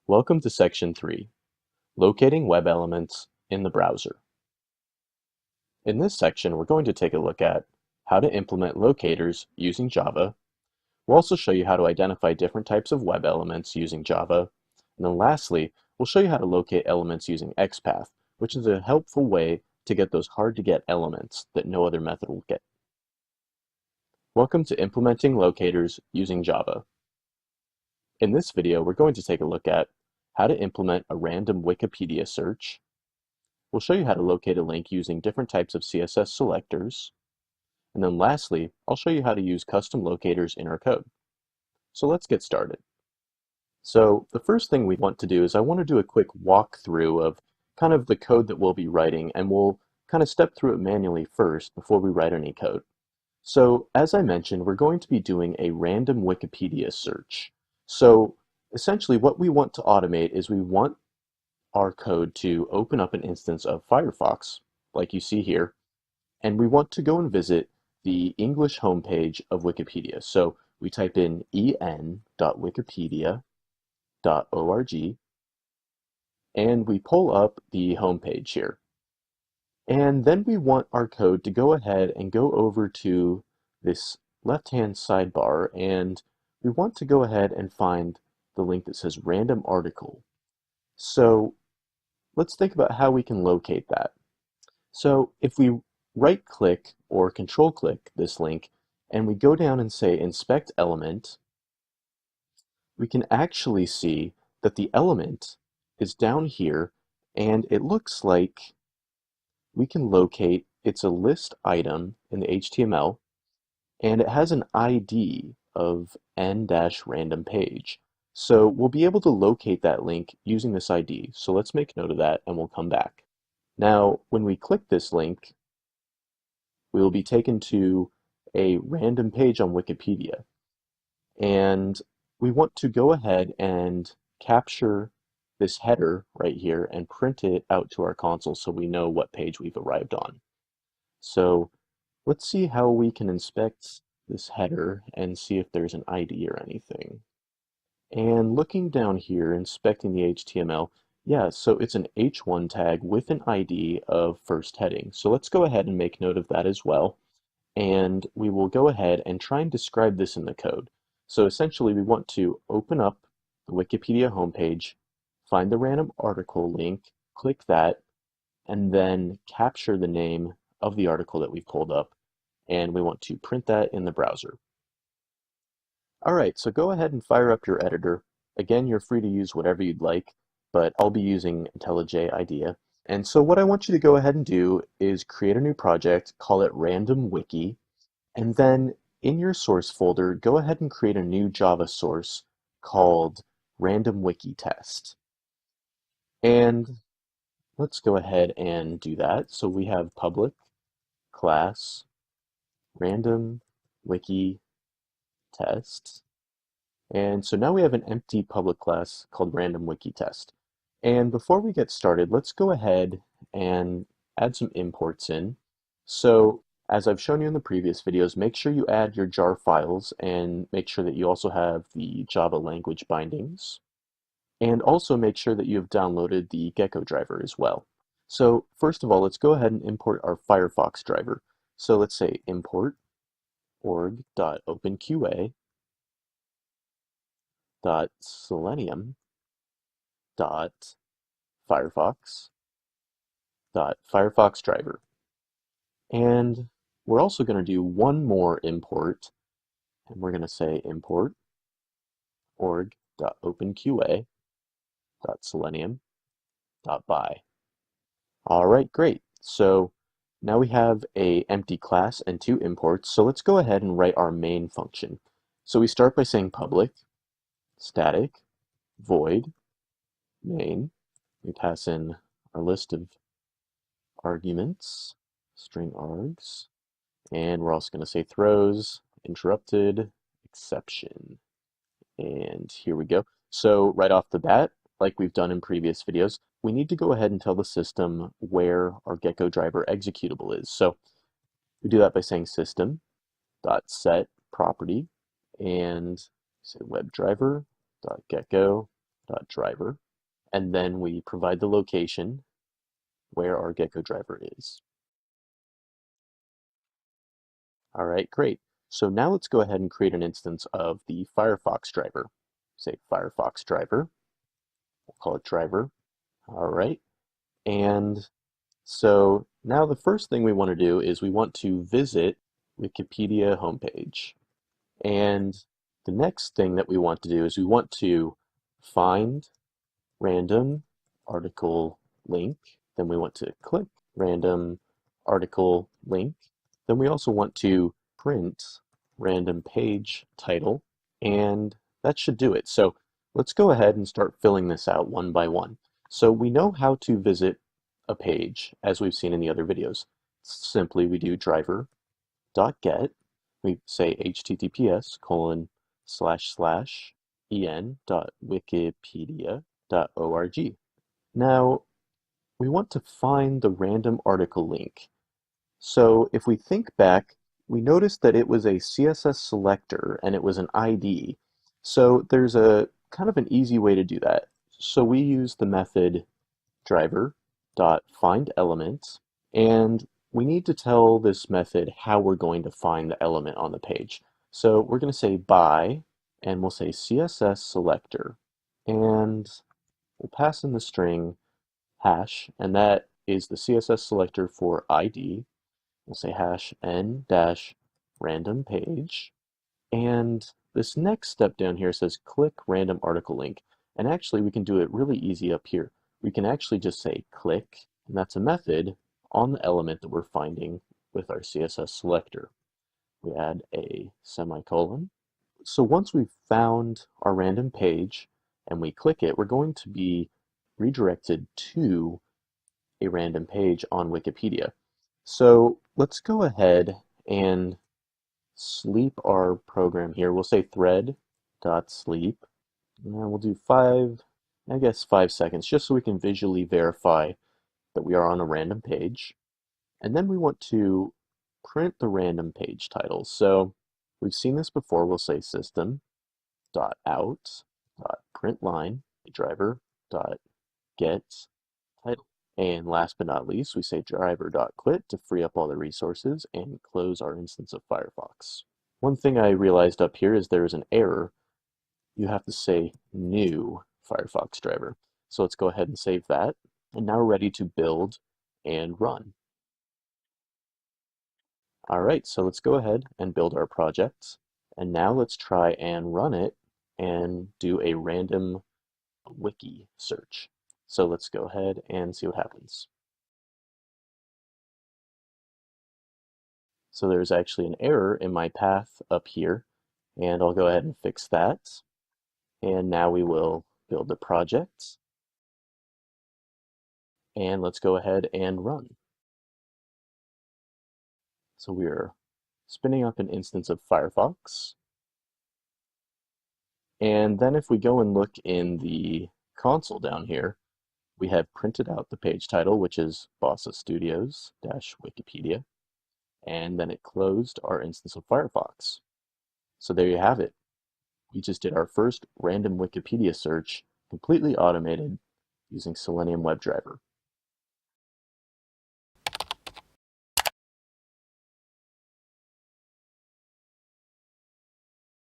Welcome to Section 3, Locating Web Elements in the Browser. In this section, we're going to take a look at how to implement locators using Java. We'll also show you how to identify different types of web elements using Java. And then lastly, we'll show you how to locate elements using XPath, which is a helpful way to get those hard-to-get elements that no other method will get. Welcome to Implementing Locators using Java. In this video, we're going to take a look at how to implement a random Wikipedia search. We'll show you how to locate a link using different types of CSS selectors. And then lastly, I'll show you how to use custom locators in our code. So let's get started. So the first thing we want to do is I want to do a quick walkthrough of kind of the code that we'll be writing, and we'll kind of step through it manually first before we write any code. So as I mentioned, we're going to be doing a random Wikipedia search. So essentially what we want to automate is we want our code to open up an instance of Firefox, like you see here, and we want to go and visit the English homepage of Wikipedia. So we type in en.wikipedia.org, and we pull up the homepage here. And then we want our code to go ahead and go over to this left-hand sidebar, and we want to go ahead and find the link that says random article. So let's think about how we can locate that. So if we right-click or control-click this link and we go down and say inspect element, we can actually see that the element is down here, and it looks like we can locate, it's a list item in the HTML, and it has an ID of n-random page. So we'll be able to locate that link using this ID. So let's make note of that and we'll come back. Now, when we click this link, we will be taken to a random page on Wikipedia. And we want to go ahead and capture this header right here and print it out to our console so we know what page we've arrived on. So let's see how we can inspect this header and see if there's an ID or anything. And looking down here, inspecting the HTML, yeah, so it's an H1 tag with an ID of first heading. So let's go ahead and make note of that as well. And we will go ahead and try and describe this in the code. So essentially we want to open up the Wikipedia homepage, find the random article link, click that, and then capture the name of the article that we pulled up, and we want to print that in the browser. Alright, so go ahead and fire up your editor. Again, you're free to use whatever you'd like, but I'll be using IntelliJ IDEA. And so what I want you to go ahead and do is create a new project, call it Random Wiki, and then in your source folder, go ahead and create a new Java source called Random Wiki Test. And let's go ahead and do that. So we have public class random wiki test. And so now we have an empty public class called random wiki test. And before we get started, let's go ahead and add some imports in. So as I've shown you in the previous videos, make sure you add your jar files and make sure that you also have the Java language bindings. And also make sure that you have downloaded the Gecko driver as well. So first of all, let's go ahead and import our Firefox driver. So let's say import org.openqa.selenium.firefox.firefox driver. And we're also going to do one more import, and we're going to say import org.openqa.selenium.by. All right, great. So now we have an empty class and two imports. So let's go ahead and write our main function. So we start by saying public static void main. We pass in our list of arguments, string args, and we're also going to say throws, interrupted, exception. And here we go. So right off the bat, like we've done in previous videos, we need to go ahead and tell the system where our Gecko driver executable is. So we do that by saying system.set property and say WebDriver.gecko Driver, and then we provide the location where our Gecko driver is. All right, great. So now let's go ahead and create an instance of the Firefox driver. Say Firefox driver, we'll call it driver. All right, and so now the first thing we want to do is we want to visit Wikipedia homepage. And the next thing that we want to do is we want to find random article link. Then we want to click random article link. Then we also want to print random page title, and that should do it. So let's go ahead and start filling this out one by one. So we know how to visit a page, as we've seen in the other videos. Simply we do driver.get, we say https://en.wikipedia.org. Now, we want to find the random article link. So if we think back, we noticed that it was a CSS selector and it was an ID. So there's a kind of an easy way to do that. So we use the method driver.findElement, and we need to tell this method how we're going to find the element on the page. So we're going to say by, and we'll say CSS selector, and we'll pass in the string hash, and that is the CSS selector for ID. We'll say hash n dash random page, and this next step down here says click random article link, and actually we can do it really easy up here. We can actually just say click, and that's a method on the element that we're finding with our CSS selector. We add a semicolon. So once we've found our random page and we click it, we're going to be redirected to a random page on Wikipedia. So let's go ahead and sleep our program here. We'll say thread.sleep, and we'll do 5 seconds, just so we can visually verify that we are on a random page. And then we want to print the random page title. So we've seen this before. We'll say system.out.println driver.get title. And last but not least, we say driver.quit to free up all the resources and close our instance of Firefox. One thing I realized up here is there is an error. You have to say new Firefox driver. So let's go ahead and save that. And now we're ready to build and run. All right, so let's go ahead and build our project. And now let's try and run it and do a random wiki search. So let's go ahead and see what happens. So there's actually an error in my path up here, and I'll go ahead and fix that. And now we will build the project. And let's go ahead and run. So we're spinning up an instance of Firefox. And then if we go and look in the console down here, we have printed out the page title, which is Bossa Studios-Wikipedia, and then it closed our instance of Firefox. So there you have it. We just did our first random Wikipedia search, completely automated using Selenium WebDriver.